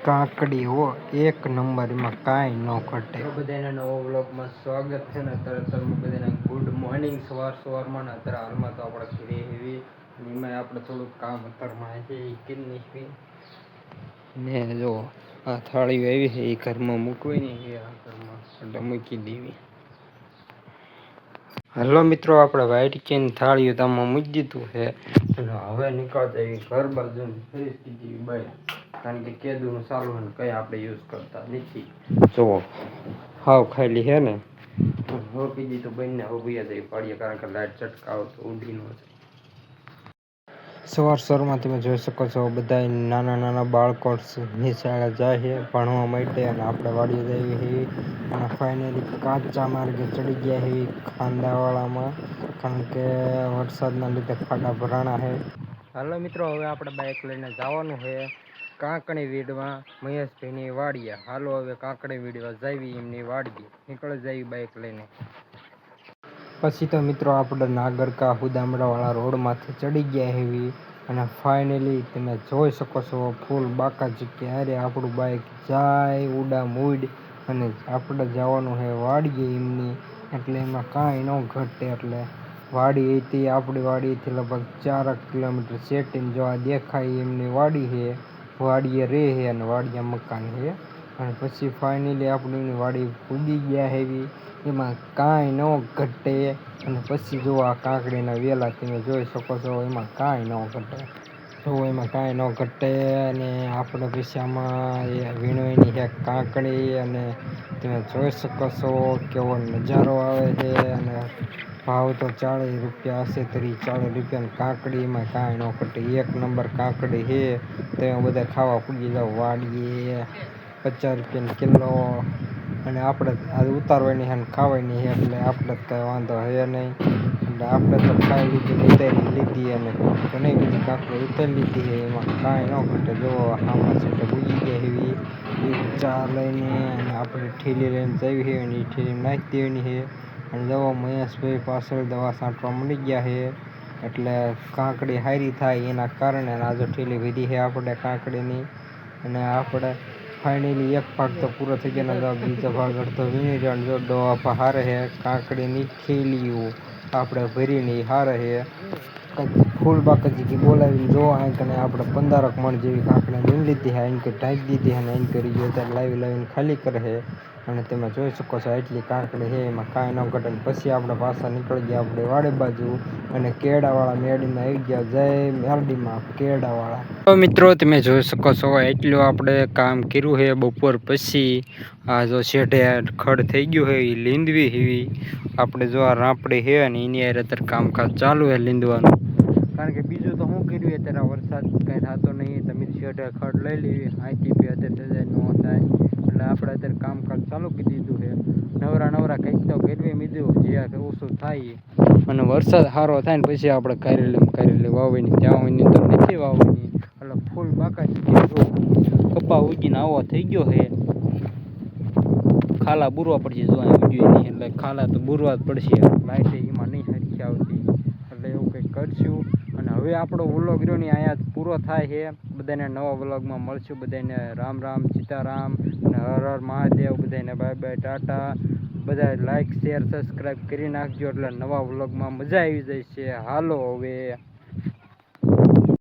કાકડી હો એક નંબર, એમાં કાંઈ ન ઘટે. બધાના નવો વ્લોગમાં સ્વાગત છે ને. અત્યારે બધાને ગુડ મોર્નિંગ સવારમાં ને. અત્યારે હાલમાં તો આપણે ઘરે એવી એમાં આપણે થોડુંક કામ અત્યારમાં છે એ કરી ને. જો આ થાળી આવી છે એ ઘરમાં મૂકવી ને એ આ ઘરમાં એટલે મૂકી દેવી. હલો મિત્રો, આપણે વાઈટ કેન થાળીઓ તામાં મૂકી દીધું છે. હવે નીકળતા એવી ઘર બાજુની પરિસ્થિતિ બહાર, કારણ કે કેદુનું ચાલુ ને કંઈ આપણે યુઝ કરતા નથી. જુઓ હાવ ખાલી છે ને. હવે કીધી તો બંને હવે ભૈયા જઈ પાડીએ, કારણ કે લાઈટ ચટકાવ તો ઉડી ન જાય. સવારમાં તમે જોઈ શકો છો બધા નાના નાના બાળકો નિશાળે જાય છે ભણવા માટે, અને આપણે વાડીએ જઈએ છીએ. અને ફાઇનલી કાચા માર્ગે ચડી ગયા છે ખાંદાવાળામાં, કારણ કે વરસાદના લીધે ખાડા ભરાણા છે. હાલો મિત્રો, હવે આપણે બાઇક લઈને જવાનું છે કાંકણી વીડમાં મહેશભાઈની વાડીએ. હાલો હવે કાંકણી વીડવા જાવી એમની વાડીએ, નીકળી જાય બાઇક લઈને. પછી તો મિત્રો આપણે નાગરકા હુદામડાવાળા રોડમાંથી ચડી ગયા એવી, અને ફાઇનલી તમે જોઈ શકો છો ફૂલ બાકાજી કે અરે આપણું બાઇક જાય ઉડામ ઉડ, અને આપણે જવાનું છે વાડીએ એમની. એટલે એમાં કાંઈ ન ઘટે. એટલે વાડી હતી આપણી વાડીથી લગભગ 4 કિલોમીટર સેટીને જો આ દેખાય એમની વાડી છે. વાડીએ રહે છે અને વાડીએ મકાન છે. અને પછી ફાઇનલી આપણે એમની વાડી કૂદી ગયા એવી, એમાં કાંઈ ન ઘટે. અને પછી જો આ કાંકડીના વેલા તમે જોઈ શકો છો, એમાં કાંઈ ન ઘટે. જો એમાં કાંઈ ન ઘટે. અને આપણે પછી આમાં વીણવાની છે કાંકડી, અને તમે જોઈ શકો છો કેવો નજારો આવે છે. અને ભાવ તો 40 રૂપિયા હશે, 30-40 રૂપિયાની કાંકડીમાં કાંઈ ન ઘટે. એક નંબર કાંકડી છે. તમે બધા ખાવા પૂગી જાઓ વાડીએ, 50 રૂપિયાની કિલો. અને આપણે આ ઉતારવાની છે ને ખાવાની છે, એટલે આપણે તો કંઈ વાંધો છે નહીં. એટલે આપણે તો ખાઈ લીધી, ઉતારી લીધી, અને ઘણી બધી કાંકડી ઉતારી લીધી છે. એમાં કાંઈ ન ઘટે. જો આમાં છે પૂગી ગયા એવી એ ચા લઈને, અને આપણે ઠેલી લઈને જવી છે અને એ ઠેલી નાખી દેવાની છે. અને જો મહેશભાઈ પાછળ દવા છાંટવા મળી ગયા છે, એટલે કાંકડી સારી થાય એના કારણે. આ જો ઠેલી વધી છે આપણે કાંકડીની. અને આપણે ફાઇનલી એક ભાગ તો પૂરો થઈ ગયો, બીજો ભાગ અડધો વીણી રહ્યો. જો ડોહા હારે છે કાંકડીની થેલીઓ આપણે ભરીને હારે છે. ફૂલ બાકાજી બોલાવીને જો આને આપણે 15 મણ જેવી કાંકડી વીણી લીધી છે. એને ઢાંકી દીધી અને એને કરી ગયો ત્યારે લાવીને ખાલી કરે છે. અને તમે જોઈ શકો છો એટલી કાંકડી છે, એમાં કાંઈ ન ઘટે. પછી આપણે પાછા નીકળી ગયા આપણે વાડી બાજુ, અને કેળાવાળા મેડીમાં આવી ગયા. જય મેરડીમાં કેળાવાળા. તો મિત્રો તમે જોઈ શકો છો એટલું આપણે કામ કર્યું છે બપોર પછી. આ જો શેઢે ખડ થઈ ગયું છે એ લીંદવી એવી. આપણે જો આ રાપડી છે ને એની અત્યારે કામકાજ ચાલુ છે લીંદવાનું, કારણ કે બીજું તો શું કર્યું અત્યારે વરસાદ કાંઈ થતો નહીં. તમે શેઢે ખડ લઈ લેવી આથી બી અત્યારે ન થાય, એટલે આપણે અત્યારે કામકાજ ચાલુ કરી દીધું છે. નવરા કંઈક તો કરવી મીધું જે ઓછું થાય. અને વરસાદ સારો થાય ને પછી આપણે કારેલી વાવવાની, ત્યાં તો નથી વાવવાની. એટલે ફૂલ બાકાજી જો કપા ઉગીને આવો થઈ ગયો છે. ખાલા બુરવા પડશે જો ઉગ્યું નહીં, એટલે ખાલા તો બુરવા જ પડશે. લાઈટ એમાં નહીં હરખી આવતી, એટલે એવું કંઈક કરશું. અને હવે આપણો વ્લોગ રહ્યો ને અહીંયા પૂરો થાય છે. બધાને નવા વ્લોગમાં મળશું. બધાને રામ રામ સીતારામ અને હર હર મહાદેવ. બધાને બાય બાય ટાટા. બધા લાઈક શેર સબસ્ક્રાઈબ કરી નાખજો, એટલે નવા વ્લોગમાં મજા આવી જાય છે. હાલો હવે.